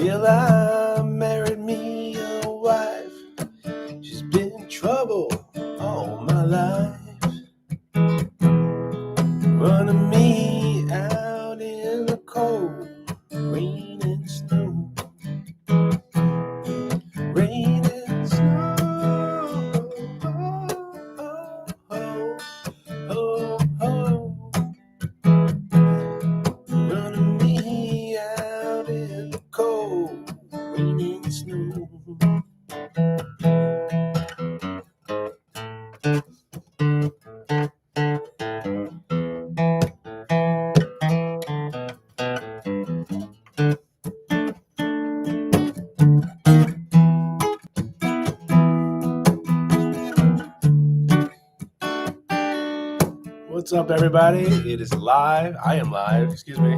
till I married me a wife. She's been trouble all my life, running me out in the cold, rain and snow, rain and snow. Oh, oh, running me out in the cold, rain and snow. What's up, everybody? It is live. I am live. Excuse me.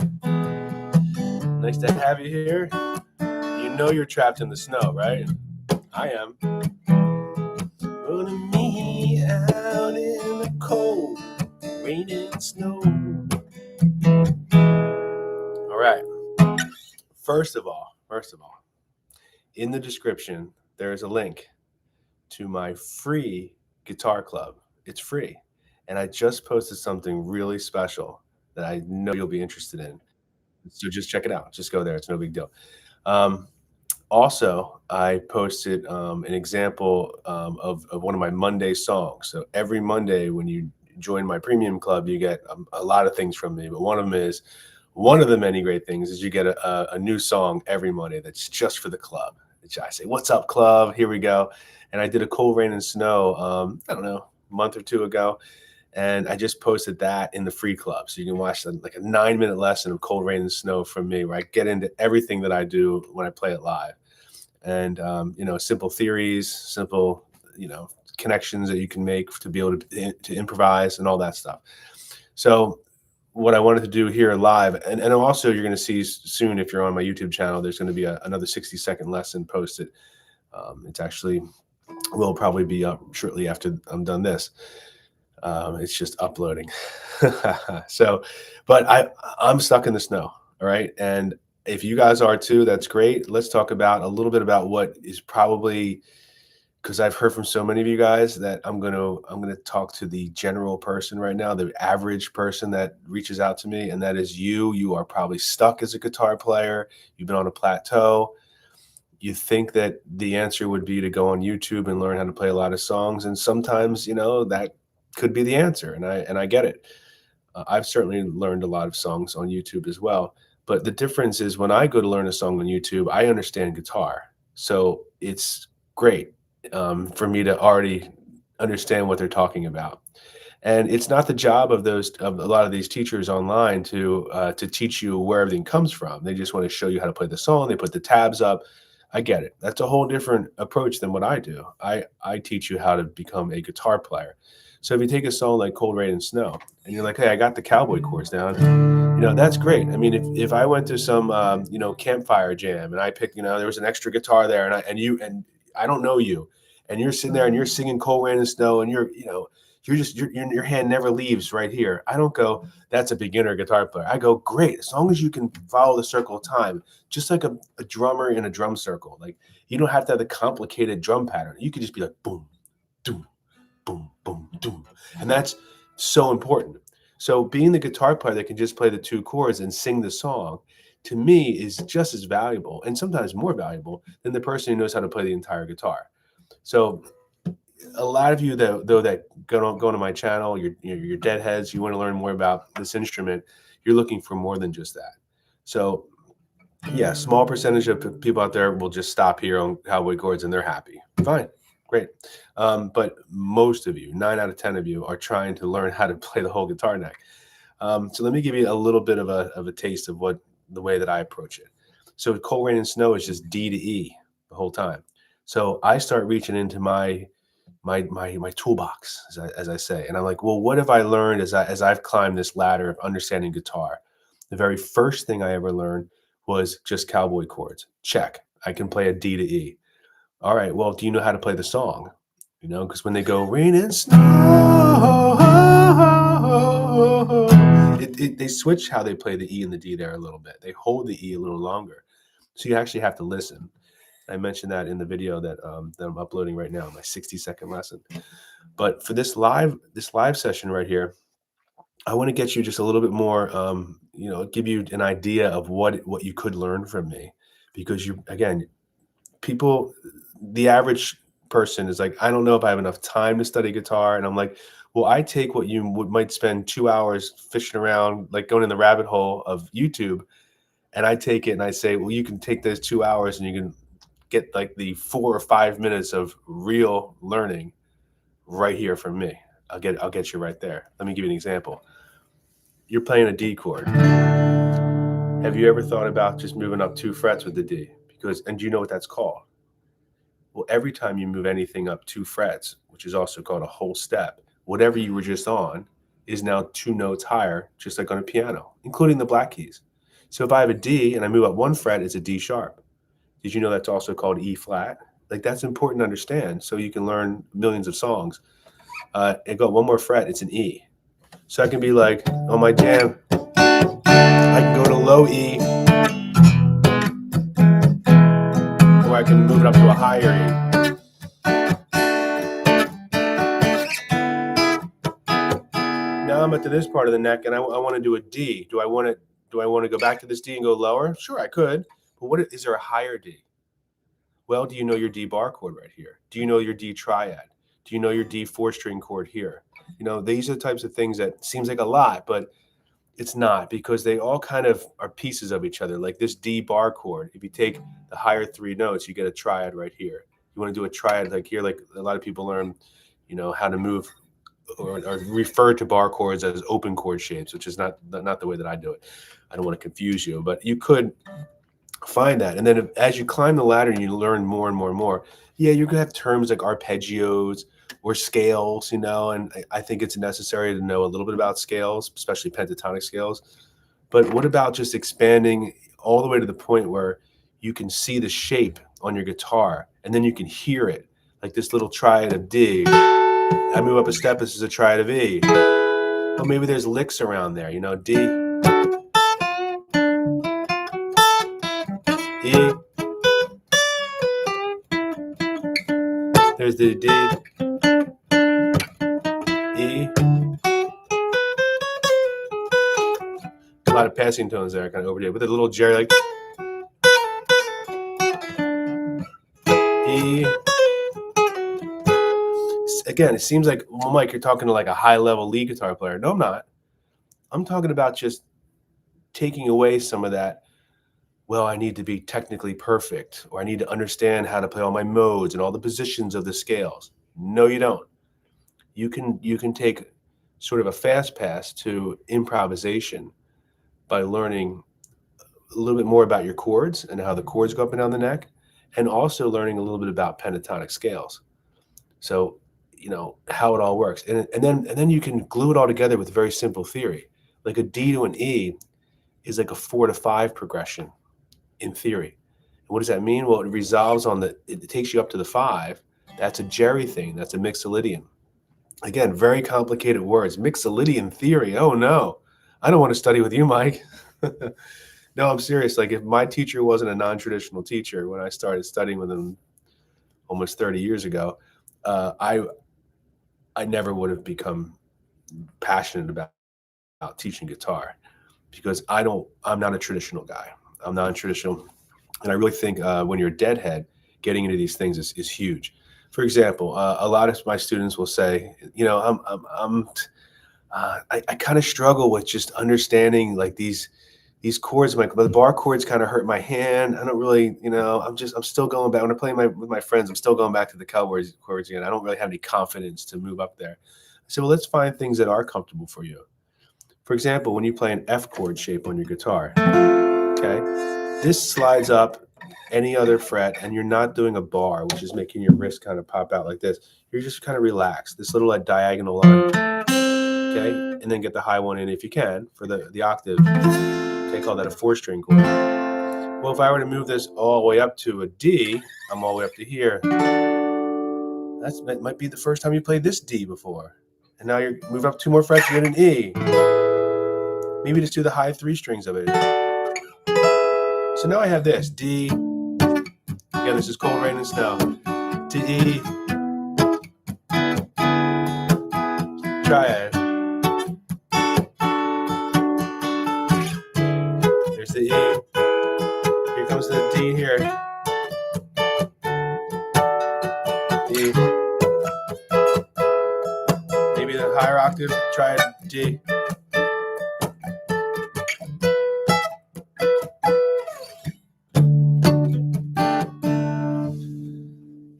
Nice to have you here. You know you're trapped in the snow, right? I am. Running me out in the cold, rain and snow. All right. First of all, in the description, there's a link to my free guitar club. It's free. And I just posted something really special that I know you'll be interested in. So just check it out. Just go there. It's no big deal. Also, I posted an example of one of my Monday songs. So every Monday when you join my premium club, you get a lot of things from me. But one of the many great things is you get a new song every Monday that's just for the club. I say, "What's up, club? Here we go." And I did a Cold Rain and Snow, I don't know, a month or two ago. And I just posted that in the free club. So you can watch like a 9-minute lesson of Cold Rain and Snow from me, where I get into everything that I do when I play it live. And, simple theories, simple, connections that you can make to be able to improvise and all that stuff. So what I wanted to do here live, and also you're going to see soon, if you're on my YouTube channel, there's going to be another 60-second lesson posted. It's actually will probably be up shortly after I'm done this. It's just uploading. So, but I'm stuck in the snow. All right. And if you guys are too, that's great. Let's talk about a little bit about what is probably, because I've heard from so many of you guys that I'm going to talk to the general person right now, the average person that reaches out to me. And that is you. You are probably stuck as a guitar player. You've been on a plateau. You think that the answer would be to go on YouTube and learn how to play a lot of songs. And sometimes, that could be the answer. And I get it. I've certainly learned a lot of songs on YouTube as well. But the difference is when I go to learn a song on YouTube, I understand guitar. So it's great for me to already understand what they're talking about. And it's not the job of a lot of these teachers online to teach you where everything comes from. They just want to show you how to play the song. They put the tabs up. I get it. That's a whole different approach than what I do. I teach you how to become a guitar player. So if you take a song like Cold Rain and Snow and you're like, hey, I got the cowboy chords down, that's great. I mean, if I went to some, campfire jam and I picked, there was an extra guitar there and I don't know you, and you're sitting there and you're singing Cold Rain and Snow and your hand never leaves right here. I don't go, that's a beginner guitar player. I go, great. As long as you can follow the circle of time, just like a drummer in a drum circle. Like you don't have to have the complicated drum pattern. You could just be like, boom, doom, boom, boom, doom. And that's so important. So being the guitar player that can just play the two chords and sing the song, to me, is just as valuable and sometimes more valuable than the person who knows how to play the entire guitar. So a lot of you that go to my channel, you're deadheads, you want to learn more about this instrument, you're looking for more than just that. So yeah, small percentage of people out there will just stop here on cowboy chords and they're happy. Fine. Great. But most of you, 9 out of 10 of you, are trying to learn how to play the whole guitar neck. So let me give you a little bit of a taste of the way that I approach it. So Cold Rain and Snow is just D to E the whole time. So I start reaching into my toolbox, as I say, and I'm like, well, what have I learned as I've climbed this ladder of understanding guitar? The very first thing I ever learned was just cowboy chords. Check. I can play a D to E. All right, well, do you know how to play the song? Because when they go rain and snow, they switch how they play the E and the D there a little bit. They hold the E a little longer. So you actually have to listen. I mentioned that in the video that I'm uploading right now, my 60-second lesson. But for this live session right here, I want to get you just a little bit more, give you an idea of what you could learn from me, because the average person is like, I don't know if I have enough time to study guitar, and I'm like, well, I take what you might spend 2 hours fishing around, like going in the rabbit hole of YouTube, and I take it and I say, well, you can take those 2 hours and you can get like the 4 or 5 minutes of real learning right here from me. I'll get you right there. Let me give you an example. You're playing a D chord. Have you ever thought about just moving up 2 frets with the D? And do you know what that's called? Well, every time you move anything up 2 frets, which is also called a whole step, whatever you were just on is now 2 notes higher, just like on a piano, including the black keys. So if I have a D and I move up 1 fret, it's a D sharp. Did you know that's also called E flat? Like, that's important to understand so you can learn millions of songs. And go 1 more fret, it's an E. So I can be like, on my jam, I can go to low E, or I can move it up to a higher E. Now I'm up to this part of the neck, and I want to do a D. Do I want to go back to this D and go lower? Sure, I could. But is there a higher D? Well, do you know your D bar chord right here? Do you know your D triad? Do you know your D 4-string chord here? These are the types of things that seems like a lot, but it's not, because they all kind of are pieces of each other. Like this D bar chord, if you take the higher 3 notes, you get a triad right here. You want to do a triad like here, like a lot of people learn, how to move or refer to bar chords as open chord shapes, which is not the way that I do it. I don't want to confuse you, but you could find that. And then as you climb the ladder and you learn more and more and more, you're going to have terms like arpeggios or scales, and I think it's necessary to know a little bit about scales, especially pentatonic scales. But what about just expanding all the way to the point where you can see the shape on your guitar and then you can hear it, like this little triad of D. I move up a step, this is a triad of E. Well, maybe there's licks around there, D, E. There's the D, E. A lot of passing tones there, kind of overdid, with a little jerry, like E. Again, it seems like, well, Mike, you're talking to like a high-level lead guitar player. No, I'm not. I'm talking about just taking away some of that, well, I need to be technically perfect, or I need to understand how to play all my modes and all the positions of the scales. No, you don't. You can take sort of a fast pass to improvisation by learning a little bit more about your chords and how the chords go up and down the neck, and also learning a little bit about pentatonic scales. So, how it all works. And then you can glue it all together with very simple theory. Like a D to an E is like a 4 to 5 progression in theory. And what does that mean? Well, it resolves on it takes you up to the 5. That's a Jerry thing. That's a mixolydian. Again, very complicated words. Mixolydian theory. Oh no, I don't want to study with you, Mike. No, I'm serious. Like, if my teacher wasn't a non-traditional teacher when I started studying with him almost 30 years ago, I never would have become passionate about teaching guitar, because I'm not a traditional guy. I'm non-traditional. And I really think when you're a deadhead, getting into these things is huge. For example, a lot of my students will say, I kind of struggle with just understanding like these chords. But the bar chords kind of hurt my hand. I don't really, I'm still going back when I play with my friends. I'm still going back to the cowboys chords again. I don't really have any confidence to move up there. I said, well, let's find things that are comfortable for you. For example, when you play an F chord shape on your guitar, okay, this slides up any other fret, and you're not doing a bar, which is making your wrist kind of pop out like this. You're just kind of relaxed. This little diagonal line, okay, and then get the high one in if you can for the octave. Okay, call that a 4-string chord. Well, if I were to move this all the way up to a D, I'm all the way up to here. That might be the first time you played this D before. And now you move up 2 more frets, you get an E. Maybe just do the high 3 strings of it. So now I have this D. Again, this is Cold Rain and Snow. To E. Triad. There's the E. Here comes the D here. D. Maybe the higher octave. Triad D.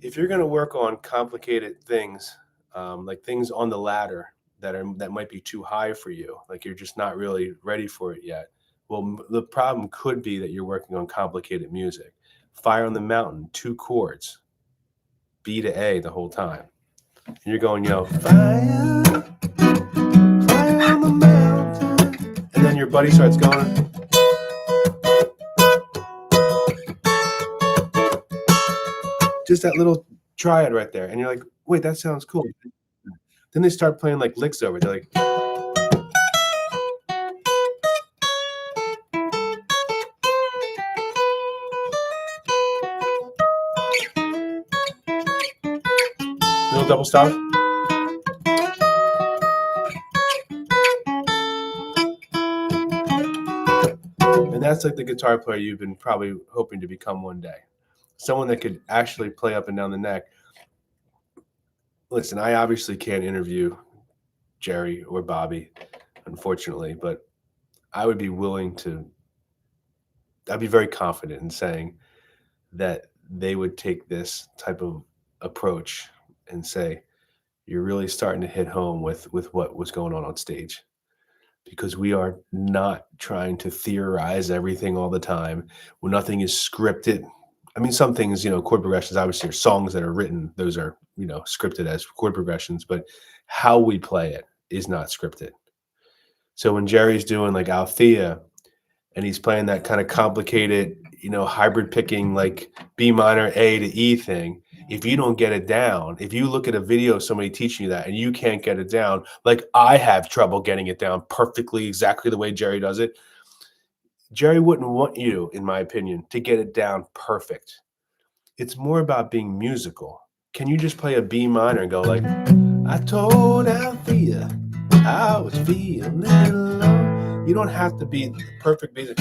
If you're going to work on complicated things, like things on the ladder that might be too high for you, like you're just not really ready for it yet. Well, the problem could be that you're working on complicated music. Fire on the Mountain, 2 chords, B to A the whole time. And you're going, fire, fire on the mountain. And then your buddy starts going. Just that little triad right there. And you're like, wait, that sounds cool. Then they start playing like licks over it. They're like, little double stop. And that's like the guitar player you've been probably hoping to become one day. Someone that could actually play up and down the neck. Listen, I obviously can't interview Jerry or Bobby, unfortunately, but I would be willing to, I'd be very confident in saying that they would take this type of approach and say, you're really starting to hit home with what was going on stage, because we are not trying to theorize everything all the time. When nothing is scripted. I mean, some things, chord progressions, obviously are songs that are written. Those are, scripted as chord progressions, but how we play it is not scripted. So when Jerry's doing like Althea and he's playing that kind of complicated, hybrid picking, like B minor, A to E thing, if you don't get it down, if you look at a video of somebody teaching you that and you can't get it down, like I have trouble getting it down perfectly, exactly the way Jerry does it, Jerry wouldn't want you, in my opinion, to get it down perfect. It's more about being musical. Can you just play a B minor and go like, I told Althea I was feeling low. You don't have to be the perfect music.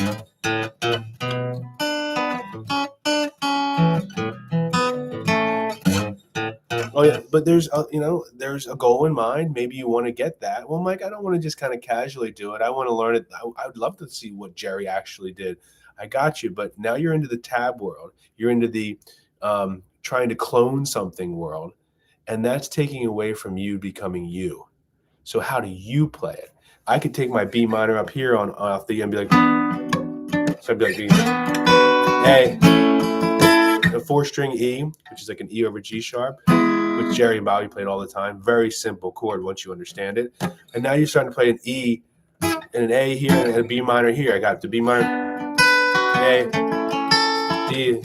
Oh yeah, but there's a goal in mind. Maybe you want to get that. Well, Mike, I don't want to just kind of casually do it. I want to learn it. I would love to see what Jerry actually did. I got you, but now you're into the tab world. You're into the trying to clone something world, and that's taking away from you becoming you. So how do you play it? I could take my B minor up here on Althea and be like, so I'd be like, A, a 4-string E, which is like an E over G sharp, which Jerry and Bobby played all the time. Very simple chord once you understand it. And now you're starting to play an E and an A here and a B minor here. I got the B minor, A, D,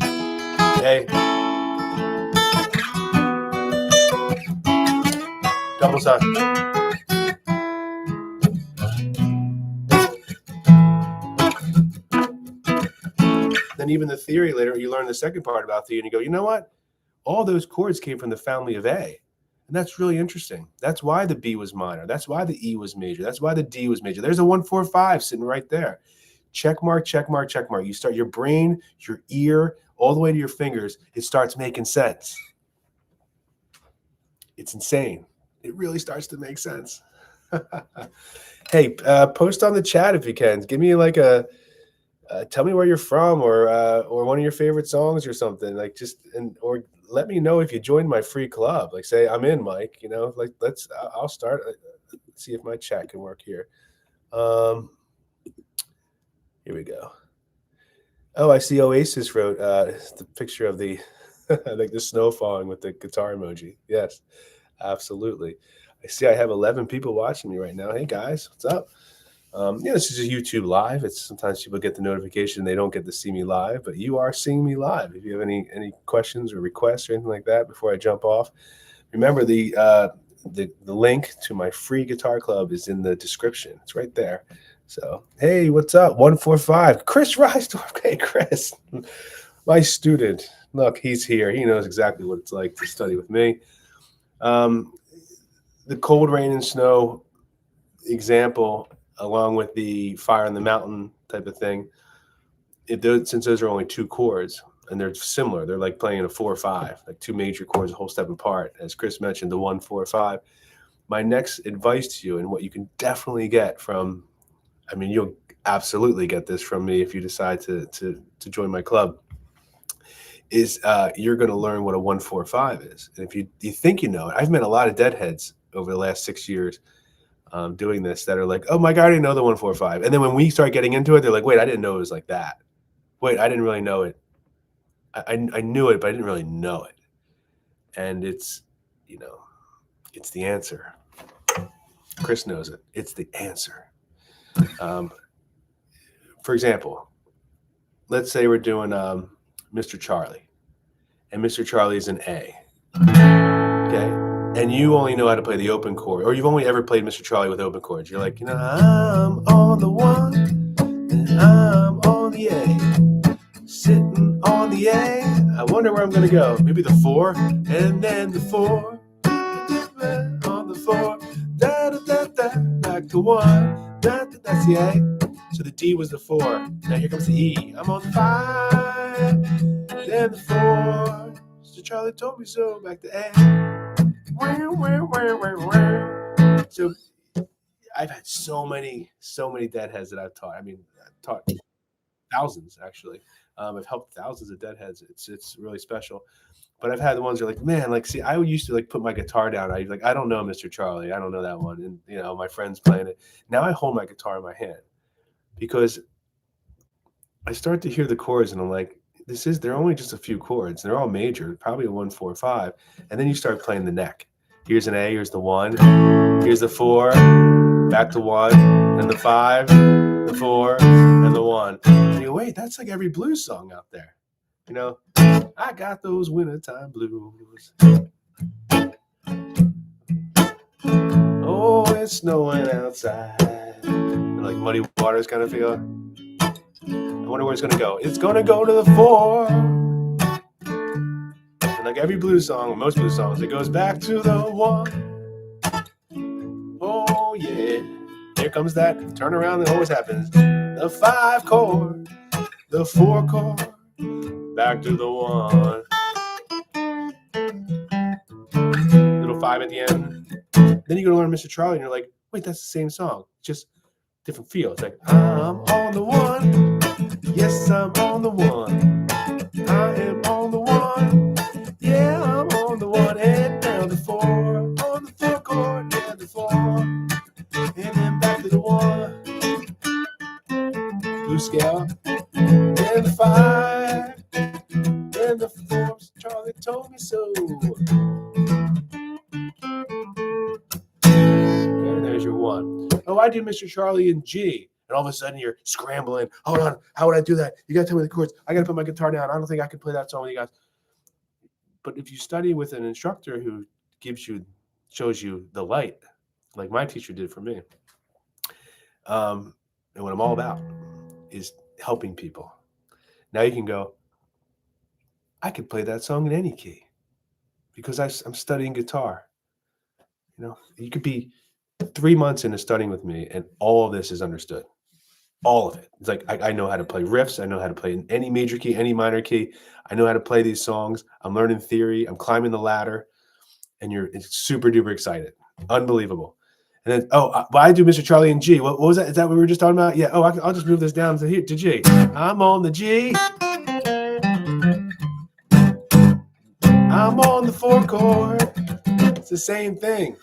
A, double stop. Then even the theory later, you learn the second part about Thea and you go, you know what? All those chords came from the family of A. And that's really interesting. That's why the B was minor. That's why the E was major. That's why the D was major. There's a 1, 4, 5 sitting right there. Check mark, check mark, check mark. You start your brain, your ear, all the way to your fingers. It starts making sense. It's insane. It really starts to make sense. Hey, post on the chat if you can. Give me like a, tell me where you're from, or one of your favorite songs or something. Like or let me know if you joined my free club. Like say I'm in, Mike. Like I'll start. Let's see if my chat can work here. Here we go. Oh, I see. Oasis wrote the picture of the like the snow falling with the guitar emoji. Yes, absolutely. I see. I have 11 people watching me right now. Hey guys, what's up? This is a YouTube live. It's sometimes people get the notification, they don't get to see me live, but you are seeing me live. If you have any questions or requests or anything like that before I jump off, remember the link to my free guitar club is in the description. It's right there. So, hey, what's up? 145. Chris Rysdorf. Hey, Chris, my student. Look, he's here. He knows exactly what it's like to study with me. Um, the cold, rain, and snow example, along with the fire on the mountain type of thing, since those are only two chords and they're similar, they're like playing a 4/5, like two major chords, a whole step apart. As Chris mentioned, the 1/4/5. My next advice to you, and what you can definitely get from, I mean, you'll absolutely get this from me if you decide to join my club, is you're going to learn what a 1/4/5 is. And if you think you know it, I've met a lot of deadheads over the last 6 years doing this that are like, oh my God, I didn't know the 1/4/5. And then when we start getting into it, they're like, wait, I didn't know it was like that. Wait, I didn't really know it. I knew it, but I didn't really know it. And it's, you know, it's the answer. Chris knows it. It's the answer. For example, let's say we're doing Mr. Charlie, and Mr. Charlie's an A. Okay. And you only know how to play the open chord, or you've only ever played Mr. Charlie with open chords. You're like, I'm on the 1 and I'm on the A. Sitting on the A. I wonder where I'm going to go. Maybe the 4, and then the 4. On the 4. Da, da, da, da, back to 1. Da, da, that's the A. So the D was the 4. Now here comes the E. I'm on the 5. Then the 4. So Charlie told me so. Back to A. So I've had so many deadheads that I've taught. I mean, I've taught thousands actually. I've helped thousands of deadheads. It's really special. But I've had the ones that are like, man, like, see, I used to like put my guitar down. I don't know Mr. Charlie. I don't know that one. And you know, my friend's playing it. Now I hold my guitar in my hand because I start to hear the chords and I'm like, they're only just a few chords. They're all major, probably a 1/4/5. And then you start playing the neck. Here's an A, here's the 1, here's the 4, back to 1, and the 5, the 4, and the 1. And you go, wait, that's like every blues song out there. You know, I got those wintertime blues. Oh, it's snowing outside. And like Muddy Waters kind of feel. I wonder where it's going to go. It's going to go to the 4. And like every blues song, or most blues songs, it goes back to the 1. Oh, yeah. Here comes that turnaround that always happens. The 5 chord, the 4 chord, back to the 1. Little 5 at the end. Then you go to learn Mr. Charlie and you're like, wait, that's the same song. Just different feel. It's like, I'm on the 1. Yes, I'm on the 1. I am on the 1. Yeah, I'm on the 1. And down the 4. On the 4 chord. Yeah, the 4. And then back to the 1. Blue scale. And the 5. And the 4. Charlie told me so. Okay, there's your 1. Oh, I do Mr. Charlie in G. And all of a sudden you're scrambling. Hold on. How would I do that? You got to tell me the chords. I got to put my guitar down. I don't think I can play that song with you guys. But if you study with an instructor who shows you the light, like my teacher did for me, and what I'm all about is helping people. Now you can go, I could play that song in any key because I'm studying guitar. You know, you could be 3 months into studying with me and all of this is understood. All of it. It's like I know how to play riffs. I know how to play in any major key, any minor key. I know how to play these songs. I'm learning theory. I'm climbing the ladder, and you're super duper excited, unbelievable. And then but I do Mr. Charlie in G. What was that? Is that what we were just talking about? Yeah. Oh, I'll just move this down to G. I'm on the G. I'm on the 4 chord. It's the same thing.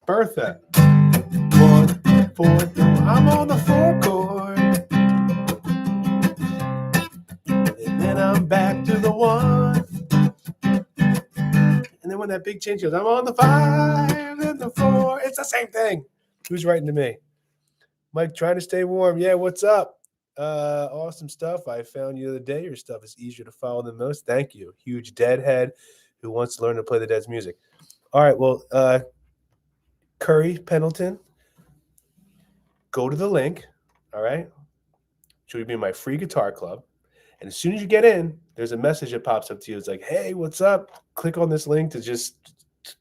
Bertha. 1, 4. I'm on the 4 chord. And then I'm back to the 1. And then when that big change goes, I'm on the 5 and the 4. It's the same thing. Who's writing to me? Mike, trying to stay warm. Yeah, what's up? Awesome stuff. I found you the other day. Your stuff is easier to follow than most. Thank you. Huge deadhead who wants to learn to play the Dead's music. All right, well, Curry Pendleton, go to the link, all right? So you'll be in my free guitar club. And as soon as you get in, there's a message that pops up to you. It's like, hey, what's up? Click on this link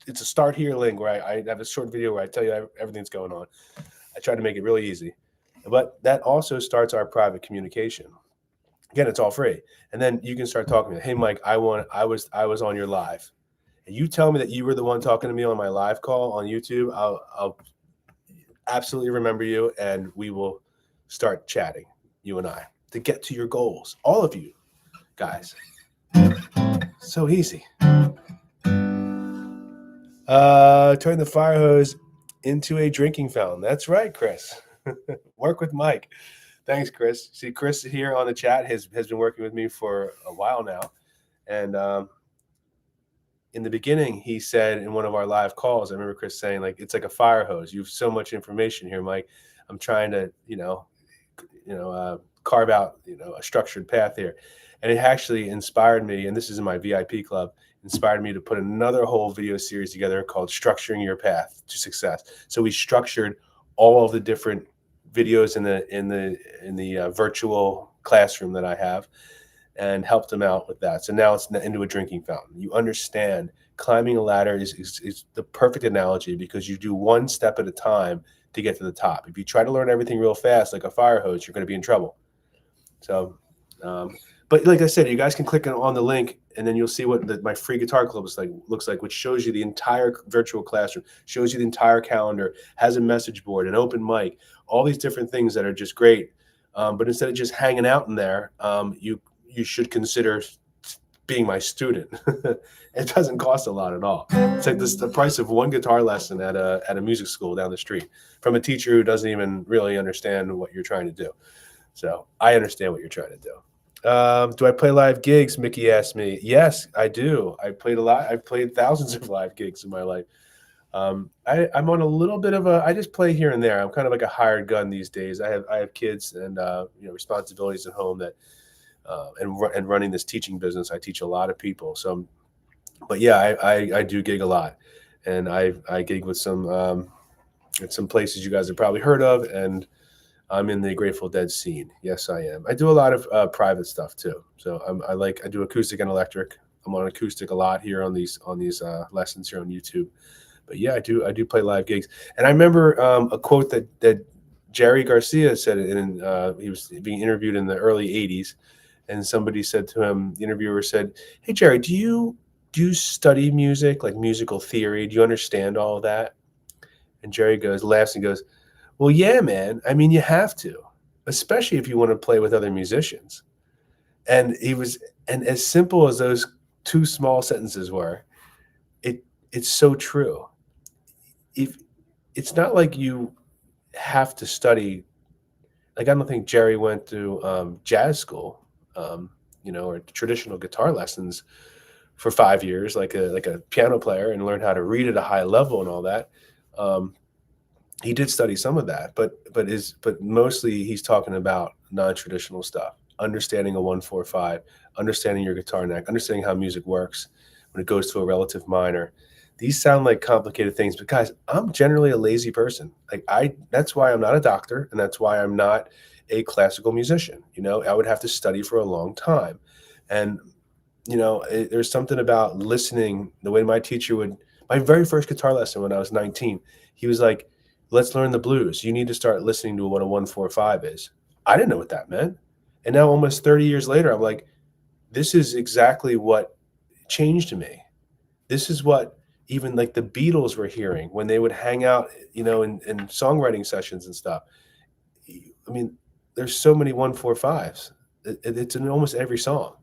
it's a start here link where I have a short video where I tell you everything's going on. I try to make it really easy. But that also starts our private communication. Again, it's all free. And then you can start talking to me. Hey, Mike, I was on your live. And you tell me that you were the one talking to me on my live call on YouTube. I'll absolutely remember you, and we will start chatting, you and I, to get to your goals. All of you guys. So easy. Turn the fire hose into a drinking fountain. That's right, Chris. Work with Mike. Thanks, Chris. See, Chris here on the chat has been working with me for a while now. And in the beginning, he said in one of our live calls, I remember Chris saying, like, it's like a fire hose. You have so much information here, Mike. I'm trying to, carve out, a structured path here. And it actually inspired me, and this is in my VIP club, inspired me to put another whole video series together called Structuring Your Path to Success. So we structured all of the different videos in the virtual classroom that I have and helped them out with that. So now it's into a drinking fountain. You understand climbing a ladder is the perfect analogy because you do one step at a time to get to the top. If you try to learn everything real fast, like a fire hose, you're going to be in trouble. So, but like I said, you guys can click on the link and then you'll see what my free guitar club looks like, which shows you the entire virtual classroom, shows you the entire calendar, has a message board, an open mic, all these different things that are just great. But instead of just hanging out in there, you should consider being my student. It doesn't cost a lot at all. It's like the price of one guitar lesson at a music school down the street from a teacher who doesn't even really understand what you're trying to do. So I understand what you're trying to do. Do I play live gigs? Mickey asked me. Yes, I do. I played a lot. I've played thousands of live gigs in my life. I'm on a little bit of I just play here and there. I'm kind of like a hired gun these days. I have kids and responsibilities at home that and running this teaching business. I teach a lot of people. So, but yeah, I do gig a lot, and I gig with some at some places you guys have probably heard of, and I'm in the Grateful Dead scene. Yes, I am. I do a lot of private stuff too. So I do acoustic and electric. I'm on acoustic a lot here on these lessons here on YouTube. But yeah, I do play live gigs. And I remember a quote that Jerry Garcia said, and he was being interviewed in the early '80s, and somebody said to him, the interviewer said, "Hey Jerry, do you study music, like musical theory? Do you understand all of that?" And Jerry laughs and goes, "Well, yeah, man. I mean, you have to, especially if you want to play with other musicians." And as simple as those two small sentences were, it's so true. If it's not like you have to study, like I don't think Jerry went to jazz school, or traditional guitar lessons for 5 years, like a piano player, and learned how to read at a high level and all that. He did study some of that, but mostly he's talking about non-traditional stuff, understanding a 1-4-5, understanding your guitar neck, understanding how music works when it goes to a relative minor. These sound like complicated things, but guys, I'm generally a lazy person. That's why I'm not a doctor, and that's why I'm not a classical musician. I would have to study for a long time. And, there's something about listening, the way my very first guitar lesson when I was 19, he was like, "Let's learn the blues. You need to start listening to what a 1-4-5 is." I didn't know what that meant. And now almost 30 years later, I'm like, this is exactly what changed me. This is what even like the Beatles were hearing when they would hang out, in songwriting sessions and stuff. I mean, there's so many 1-4-5s. It's in almost every song.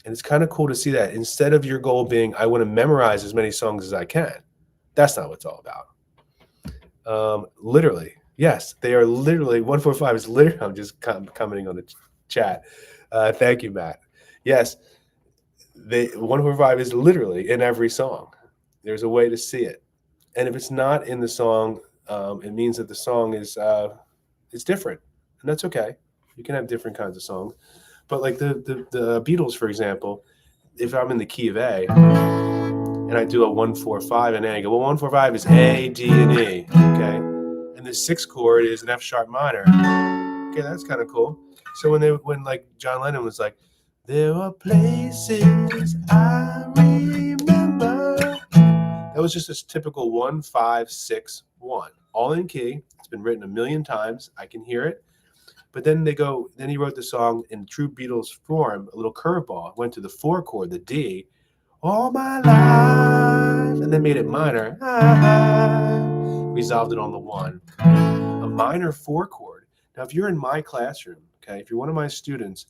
And it's kind of cool to see that instead of your goal being, I want to memorize as many songs as I can. That's not what it's all about. Literally, yes, they are literally 1-4-5 is literally. I'm just commenting on the chat. Thank you, Matt. Yes, 1-4-5 is literally in every song. There's a way to see it, and if it's not in the song, it means that the song is it's different, and that's okay. You can have different kinds of songs, but like the Beatles, for example, if I'm in the key of A and I do a 1-4-5 and A, I go, well, 1-4-5 is A, D, and E. Okay, and the sixth chord is an F sharp minor. Okay, that's kind of cool. So when like John Lennon was like, there are places I remember, that was just a typical 1, 5, 6, 1, all in key. It's been written a million times. I can hear it. But then he wrote the song in true Beatles form, a little curveball, went to the 4 chord, the D, all my life, and then made it minor. Resolved it on the 1. A minor 4 chord. Now, if you're in my classroom, okay, if you're one of my students,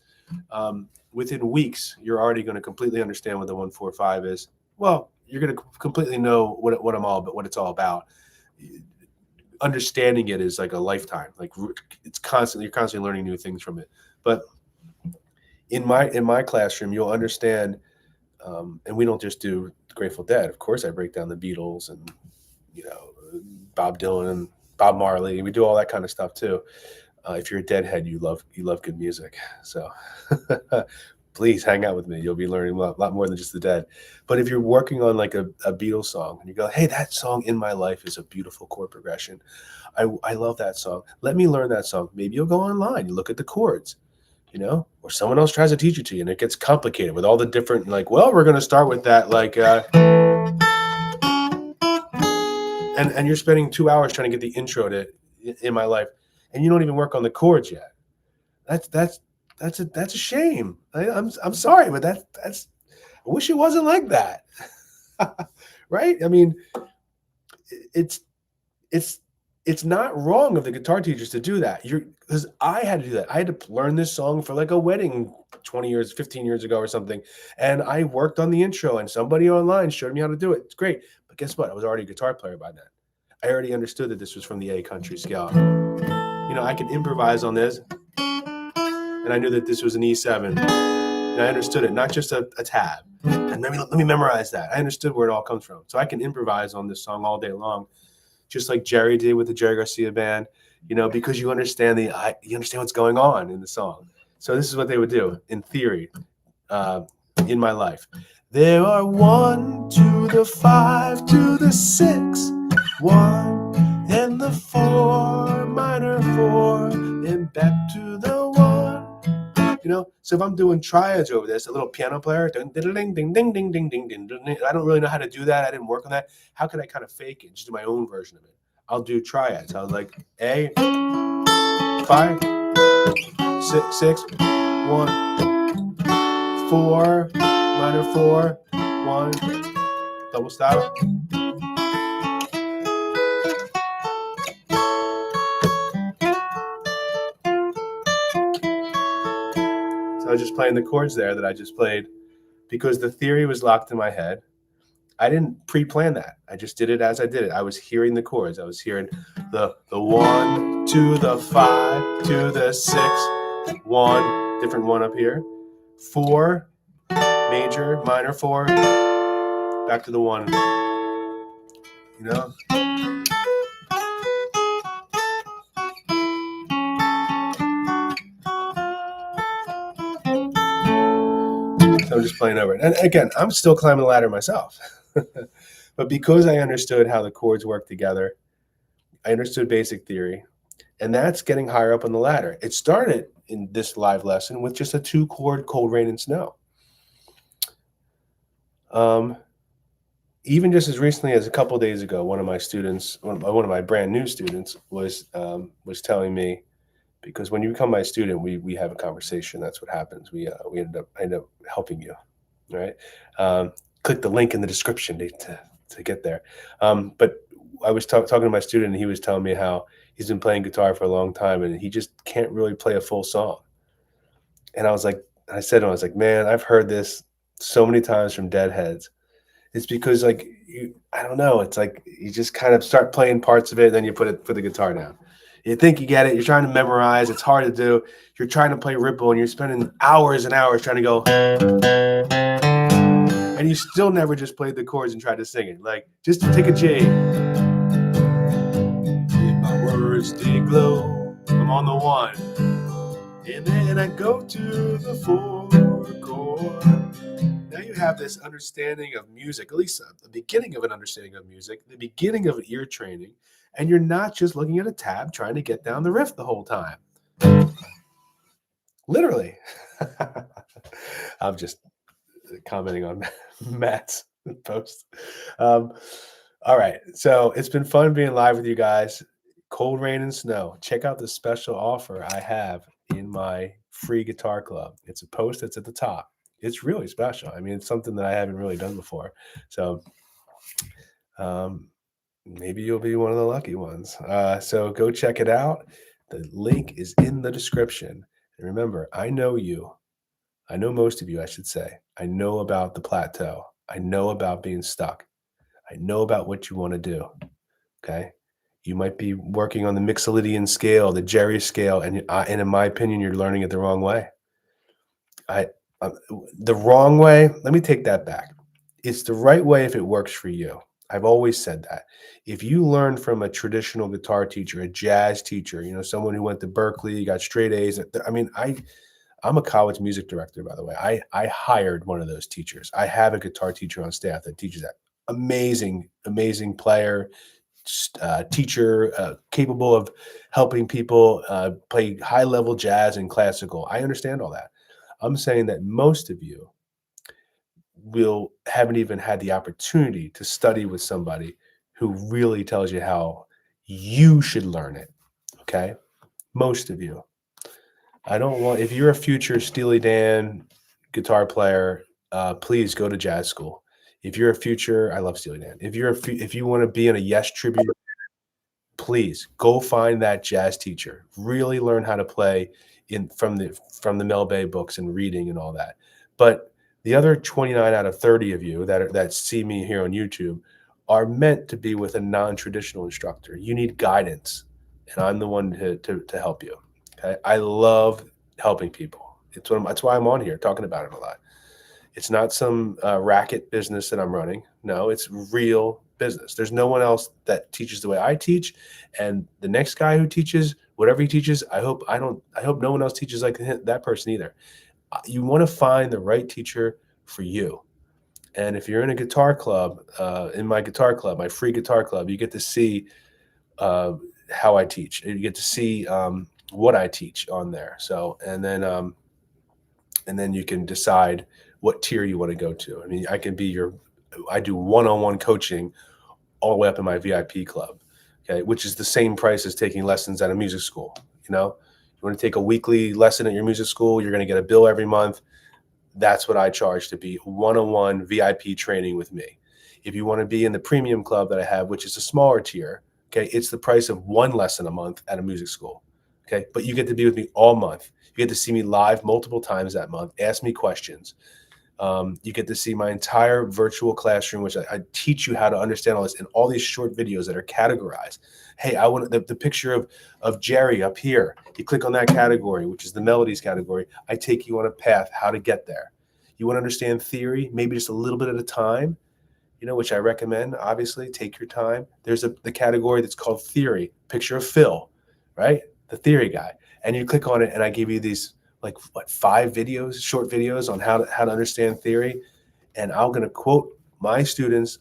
within weeks, you're already going to completely understand what the 1, 4, 5 is. Well, you're going to completely know what it's all about. Understanding it is like a lifetime. Like you're constantly learning new things from it. But in my classroom, you'll understand. And we don't just do Grateful Dead. Of course, I break down the Beatles and Bob Dylan and Bob Marley. We do all that kind of stuff too. If you're a Deadhead, you love good music. So please hang out with me. You'll be learning a lot more than just the Dead. But if you're working on like a Beatles song and you go, hey, that song In My Life is a beautiful chord progression. I love that song. Let me learn that song. Maybe you'll go online, you look at the chords, or someone else tries to teach it to you and it gets complicated with all the different, like, well, we're going to start with that, like, and you're spending 2 hours trying to get the intro to In My Life, and you don't even work on the chords yet. That's a shame. I'm sorry, but that's I wish it wasn't like that. Right? I mean, it's not wrong of the guitar teachers to do that. Because I had to do that. I had to learn this song for like a wedding 20 years, 15 years ago or something. And I worked on the intro and somebody online showed me how to do it. It's great. But guess what? I was already a guitar player by then. I already understood that this was from the A country scale. I could improvise on this. And I knew that this was an E7. And I understood it, not just a tab. And let me memorize that. I understood where it all comes from. So I can improvise on this song all day long, just like Jerry did with the Jerry Garcia band, because you understand what's going on in the song. So this is what they would do in theory. In My Life, there are 1 to the 5 to the 6, 1 and the 4 minor 4, and back to the 1. So if I'm doing triads over this, a little piano player, ding ding ding ding ding ding ding ding ding. I don't really know how to do that. I didn't work on that. How could I kind of fake it? Just do my own version of it. I'll do triads. I was like A, 5, 6, 1, 4, minor 4, 1, double stop. So I was just playing the chords there that I just played because the theory was locked in my head. I didn't pre-plan that. I just did it as I did it. I was hearing the chords. I was hearing the 1 to the 5 to the 6, 1, different 1 up here, 4, major, minor 4, back to the 1. So I'm just playing over it. And again, I'm still climbing the ladder myself. But because I understood how the chords work together, I understood basic theory, and that's getting higher up on the ladder. It started in this live lesson with just a 2-chord Cold Rain and Snow. Even just as recently as a couple of days ago, one of my brand new students was telling me, because when you become my student, we have a conversation. That's what happens. I end up helping you, right? Click the link in the description to get there. But I was talking to my student, and he was telling me how he's been playing guitar for a long time, and he just can't really play a full song. And I said to him, I was like, man, I've heard this so many times from Deadheads. It's because, like, I don't know. It's like you just kind of start playing parts of it, and then you put the guitar down. You think you get it. You're trying to memorize. It's hard to do. You're trying to play Ripple, and you're spending hours and hours trying to go. And you still never just played the chords and tried to sing it. Like, just take a G. If my words did glow, I'm on the 1. And then I go to the 4 chord. Now you have this understanding of music, at least the beginning of an understanding of music, the beginning of ear training. and you're not just looking at a tab trying to get down the riff the whole time. Literally. I'm just commenting on Matt's post. All right. So it's been fun being live with you guys. Cold Rain and Snow. Check out the special offer I have in my free guitar club. It's a post that's at the top. It's really special. I mean, it's something that I haven't really done before. So maybe you'll be one of the lucky ones. So go check it out. The link is in the description. And remember, I know you. I know most of you, I should say. I know about the plateau. I know about being stuck. I know about what you want to do. Okay. You might be working on the Mixolydian scale, the Jerry scale, and in my opinion, you're learning it the wrong way. The wrong way, let me take that back. It's the right way if it works for you. I've always said that. If you learn from a traditional guitar teacher, a jazz teacher, someone who went to Berkeley, got straight A's. I mean, I'm a college music director, by the way. I hired one of those teachers. I have a guitar teacher on staff that teaches that. Amazing, amazing player, teacher, capable of helping people play high-level jazz and classical. I understand all that. I'm saying that most of you haven't even had the opportunity to study with somebody who really tells you how you should learn it. Okay? Most of you. If you're a future Steely Dan guitar player, please go to jazz school. If you're a future, I love Steely Dan. If you want to be in a Yes tribute, please go find that jazz teacher. Really learn how to play from the Mel Bay books and reading and all that. But the other 29 out of 30 of you that see me here on YouTube are meant to be with a non-traditional instructor. You need guidance, and I'm the one to help you. Okay? I love helping people. That's why I'm on here talking about it a lot. It's not some racket business that I'm running. No, it's real business. There's no one else that teaches the way I teach, and the next guy who teaches whatever he teaches, I hope no one else teaches like that person either. You want to find the right teacher for you. And if you're in a guitar club, in my guitar club, my free guitar club, you get to see how I teach. You get to see what I teach on there. So, and then you can decide what tier you want to go to. I mean, I do one-on-one coaching all the way up in my VIP club, okay, which is the same price as taking lessons at a music school. You want to take a weekly lesson at your music school, you're going to get a bill every month. That's what I charge to be one-on-one VIP training with me. If you want to be in the premium club that I have, which is a smaller tier, okay, it's the price of one lesson a month at a music school. Okay, but you get to be with me all month. You get to see me live multiple times that month, ask me questions. You get to see my entire virtual classroom, which I teach you how to understand all this in all these short videos that are categorized. Hey, I want the picture of Jerry up here. You click on that category, which is the melodies category. I take you on a path how to get there. You want to understand theory, maybe just a little bit at a time, which I recommend. Obviously, take your time. There's the category that's called theory. Picture of Phil, right? The theory guy. And you click on it, and I give you these 5 videos, short videos on how to understand theory. And I'm going to quote my students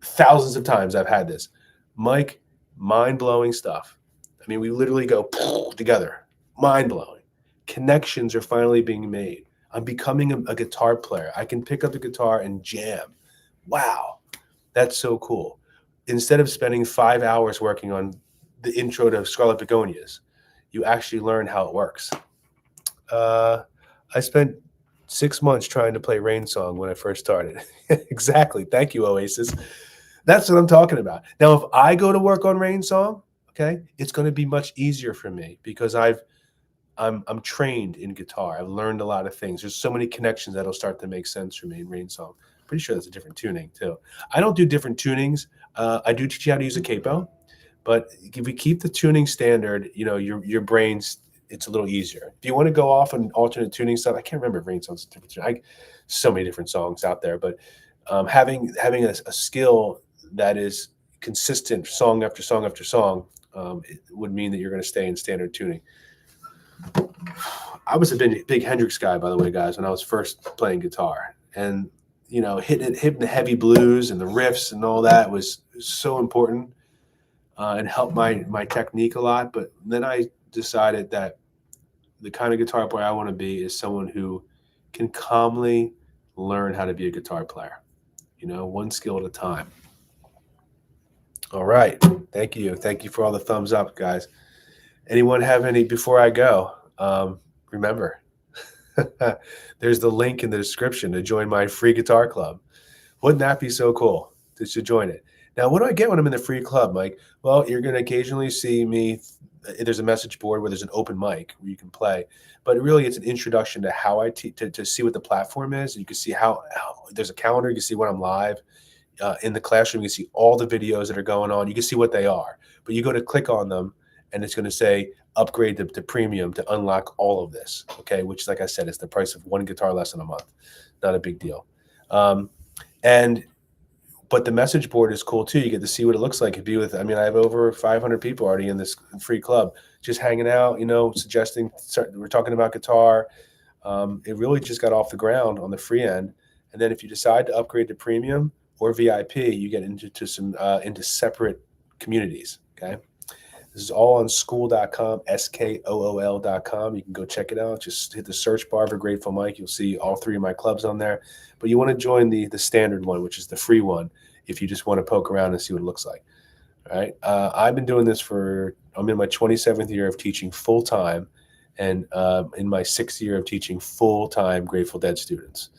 thousands of times. I've had this. Mike, mind-blowing stuff. I mean, we literally go together. Mind-blowing. Connections are finally being made. I'm becoming a guitar player. I can pick up the guitar and jam. Wow. That's so cool. Instead of spending 5 hours working on the intro to Scarlet Begonias, you actually learn how it works. I spent 6 months trying to play Rain Song when I first started. Exactly. Thank you, Oasis. That's what I'm talking about. Now, if I go to work on Rain Song, okay, it's going to be much easier for me because I'm trained in guitar. I've learned a lot of things. There's so many connections that'll start to make sense for me in Rain Song. Pretty sure that's a different tuning too. I don't do different tunings. I do teach you how to use a capo, but if we keep the tuning standard, your brain's, it's a little easier. If you want to go off on alternate tuning stuff, I can't remember if Rain Song's different tuning. So many different songs out there, but having a skill that is consistent song after song after song, it would mean that you're going to stay in standard tuning. I was a big Hendrix guy, by the way, guys, when I was first playing guitar, and hitting the heavy blues and the riffs and all that was so important. and helped my technique a lot. But then I decided that the kind of guitar player I want to be is someone who can calmly learn how to be a guitar player, one skill at a time. All right. Thank you. Thank you for all the thumbs up, guys. Anyone have any before I go? Remember, there's the link in the description to join my free guitar club. Wouldn't that be so cool to join it? Now, what do I get when I'm in the free club, Mike? Well, you're going to occasionally see me. There's a message board where there's an open mic where you can play, but really it's an introduction to how I teach, to see what the platform is. You can see how there's a calendar. You can see when I'm live in the classroom. You can see all the videos that are going on. You can see what they are, but you go to click on them and it's going to say upgrade to premium to unlock all of this. Okay. Which, like I said, is the price of one guitar lesson a month. Not a big deal. But the message board is cool too. You get to see what it looks like. I have over 500 people already in this free club, just hanging out, suggesting, we're talking about guitar. It really just got off the ground on the free end. And then if you decide to upgrade to premium or VIP, you get into separate communities. Okay. This is all on skool.com, skool.com. You can go check it out. Just hit the search bar for Grateful Mike. You'll see all three of my clubs on there. But you want to join the standard one, which is the free one, if you just want to poke around and see what it looks like. All right. I've been doing this I'm in my 27th year of teaching full-time, and in my 6th year of teaching full-time Grateful Dead students.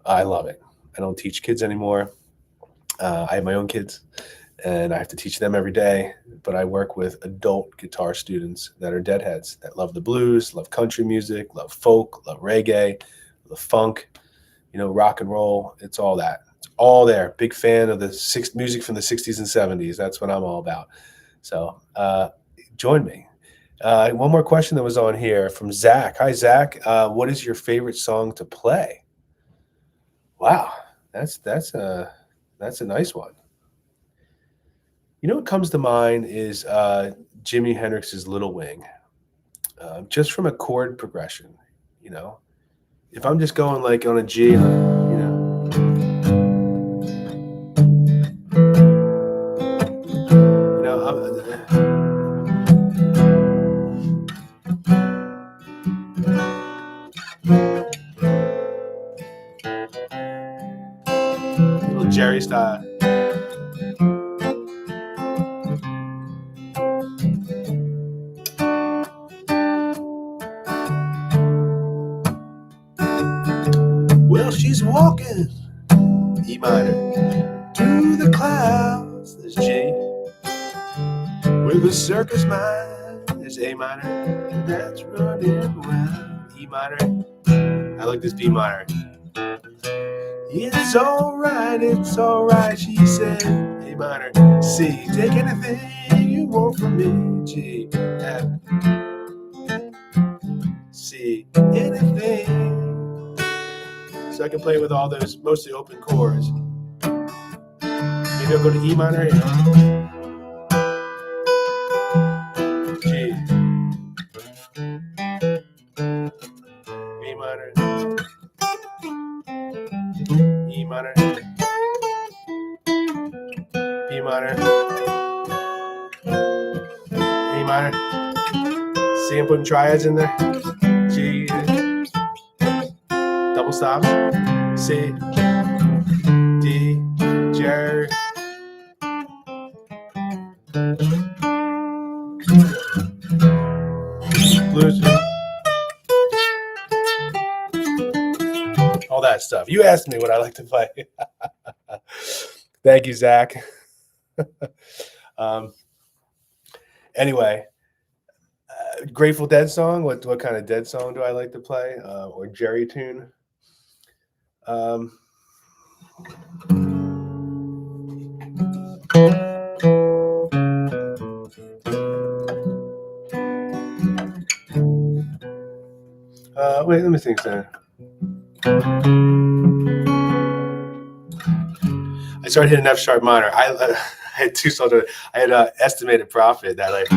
I love it. I don't teach kids anymore. I have my own kids, and I have to teach them every day, but I work with adult guitar students that are Deadheads, that love the blues, love country music, love folk, love reggae, love funk, rock and roll. It's all that. It's all there. Big fan of the music from the 60s and 70s. That's what I'm all about. So join me. One more question that was on here from Zach. Hi, Zach. What is your favorite song to play? Wow, that's a nice one. What comes to mind is Jimi Hendrix's Little Wing, just from a chord progression. If I'm just going like on a G, little Jerry style. Well, she's walking E minor to the clouds. There's G. With a circus mind, there's A minor. That's running around. E minor. I like this B minor. It's all right, she said. A minor. C. Take anything you want from me. G. F. C. Anything. So I can play with all those mostly open chords. Maybe I'll go to E minor. G. B minor. E minor. B minor. A minor. See, I'm putting triads in there. G. Double stops. C. D. Jerry. Blues. All that stuff. You asked me what I like to play. Thank you, Zach. Anyway, Grateful Dead song. What kind of Dead song do I like to play? Or Jerry tune? Wait, let me think there. I started hitting F sharp minor. I had two songs. I had Estimated Profit that like.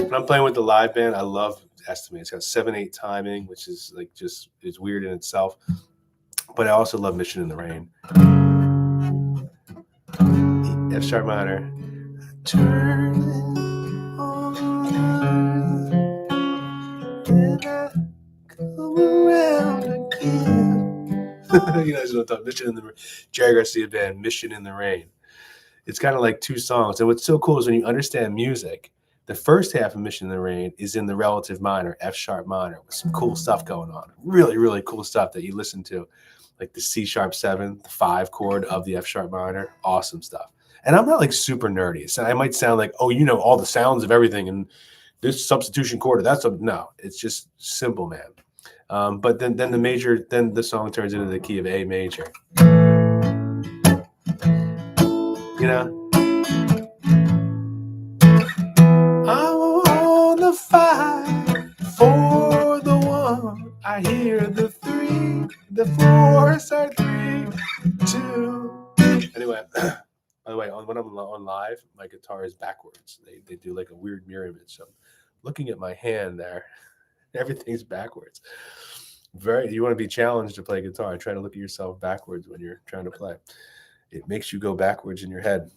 When I'm playing with the live band, I love Estimate. It's got 7/8 timing, which is like is weird in itself. But I also love Mission in the Rain. F sharp minor. Turn on, and I come around again. You guys know what I'm talking. Mission in the Rain. Jerry Garcia Band, Mission in the Rain. It's kind of like two songs. And what's so cool is when you understand music, the first half of Mission in the Rain is in the relative minor, F sharp minor, with some cool stuff going on. Really, really cool stuff that you listen to, like the C sharp 7, the 5 chord of the F sharp minor. Awesome stuff. And I'm not like super nerdy. So I might sound like, oh, you know all the sounds of everything and this substitution chord. No, it's just simple, man. But then the song turns into the key of A major. You know, I'm on the 5 for the 1. I hear the 3, the 4 start 3, 2. Anyway, by the way, when I'm on live, my guitar is backwards. They do like a weird mirror image. So I'm looking at my hand there, everything's backwards. You want to be challenged to play guitar. Try to look at yourself backwards when you're trying to play. It makes you go backwards in your head.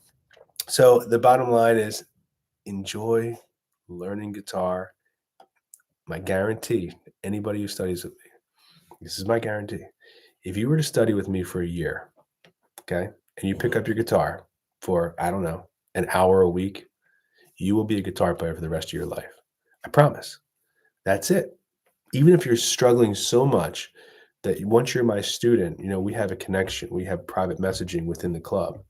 So the bottom line is enjoy learning guitar. My guarantee, anybody who studies with me, this is my guarantee. If you were to study with me for a year, okay, and you pick up your guitar for, I don't know, an hour a week, you will be a guitar player for the rest of your life. I promise. That's it. Even if you're struggling so much that once you're my student, we have a connection. We have private messaging within the club.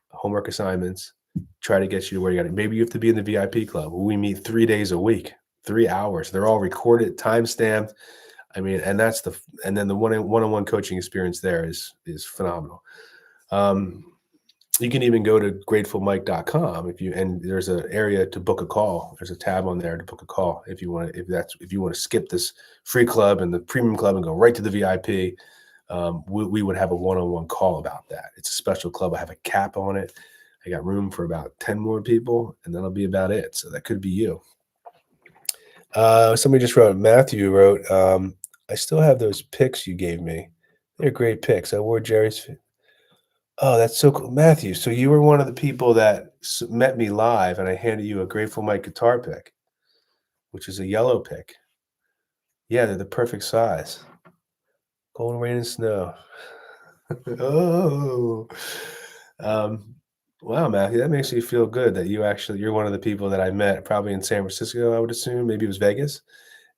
Homework assignments, try to get you to where you got it. Maybe you have to be in the VIP club. We meet 3 days a week, 3 hours. They're all recorded, time-stamped. I mean, and then the one-on-one coaching experience there is phenomenal. You can even go to gratefulmike.com and there's an area to book a call. There's a tab on there to book a call if you want to skip this free club and the premium club and go right to the VIP. We would have a one-on-one call about that. It's a special club. I have a cap on it. I got room for about 10 more people, and that'll be about it. So that could be you. Somebody just wrote, Matthew wrote, I still have those pics you gave me. They're great pics. I wore Jerry's. Oh, that's so cool. Matthew, so you were one of the people that met me live, and I handed you a Grateful Mike guitar pick, which is a yellow pick. Yeah, they're the perfect size. Cold rain and snow. Oh. Wow, Matthew, that makes me feel good that you're one of the people that I met probably in San Francisco, I would assume. Maybe it was Vegas,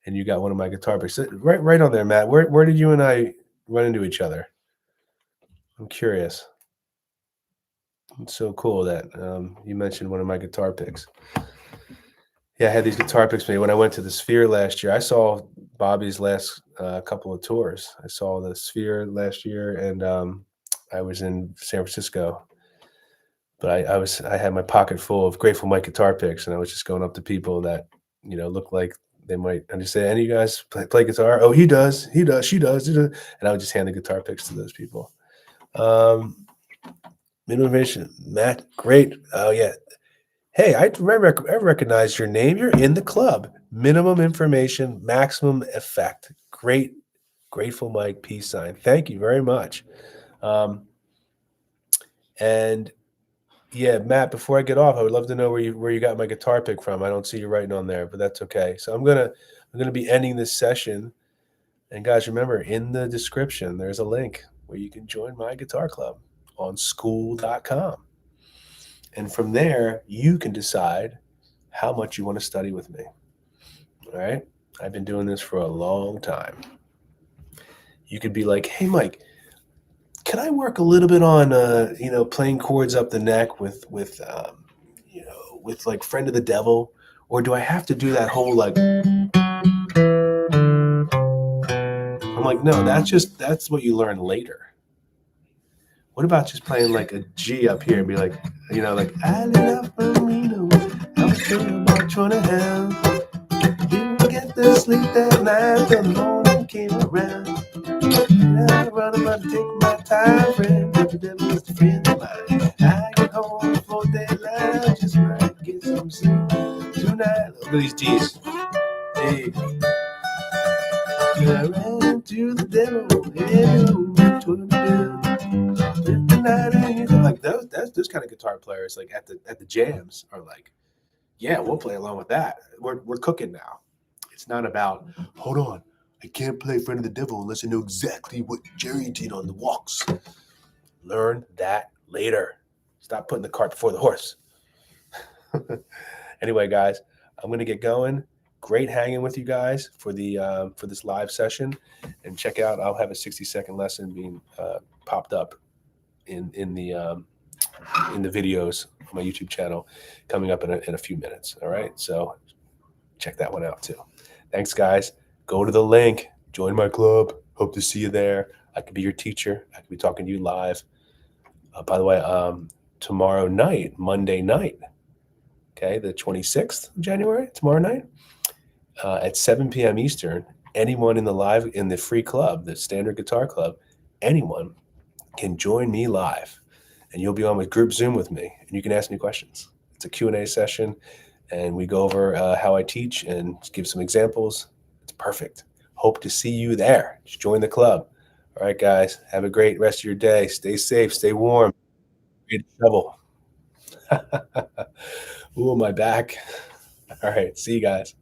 and you got one of my guitar picks. Right on there, Matt. Where did you and I run into each other? I'm curious. It's so cool that you mentioned one of my guitar picks. Yeah, I had these guitar picks made when I went to the Sphere last year. I saw Bobby's last couple of tours. I saw the Sphere last year, and I was in San Francisco. But I had my pocket full of Grateful Mike guitar picks, and I was just going up to people that looked like they might. And just say, "Any of you guys play guitar?" "Oh, he does. He does. She does." And I would just hand the guitar picks to those people. Minimum information, Matt. Great. Oh yeah. Hey, I recognize your name. You're in the club. Minimum information, maximum effect. Great, Grateful Mike peace sign. Thank you very much. And yeah, Matt, before I get off, I would love to know where you got my guitar pick from. I don't see you writing on there, but that's okay. So I'm gonna be ending this session. And guys, remember, in the description, there's a link where you can join my guitar club on school.com. And from there, you can decide how much you want to study with me. All right? I've been doing this for a long time. You could be like, hey, Mike, can I work a little bit on, playing chords up the neck with like Friend of the Devil? Or do I have to do that whole like... I'm like, no, that's what you learn later. What about just playing like a G up here and be like, like, I lit up a Reno, I was thinking about trying to have, didn't get the sleep that night, the morning came around, and I run about to take my time, friend, but the devil is a friend of mine, I get home for daylight, just might get some sleep tonight. Look at these D's. Hey. I ran to the devil. What you wanna do? Like those kind of guitar players, like at the jams, are like, yeah, we'll play along with that. We're cooking now. It's not about, hold on, I can't play Friend of the Devil unless I know exactly what Jerry did on the walks. Learn that later. Stop putting the cart before the horse. Anyway, guys, I'm gonna get going. Great hanging with you guys for this live session, and check out. I'll have a 60-second lesson being popped up in the videos on my YouTube channel coming up in a few minutes. All right, so check that one out too. Thanks, guys. Go to the link. Join my club. Hope to see you there. I could be your teacher. I could be talking to you live. By the way, tomorrow night, Monday night, okay, the 26th of January, tomorrow night, at 7 p.m. Eastern, anyone in the free club, the Standard Guitar Club, anyone can join me live, and you'll be on with group Zoom with me, and you can ask me questions. It's a Q&A session, and we go over how I teach and give some examples. It's perfect. Hope to see you there. Just join the club. All right, guys, have a great rest of your day. Stay safe, stay warm. Great shovel. Ooh, my back. All right, see you guys.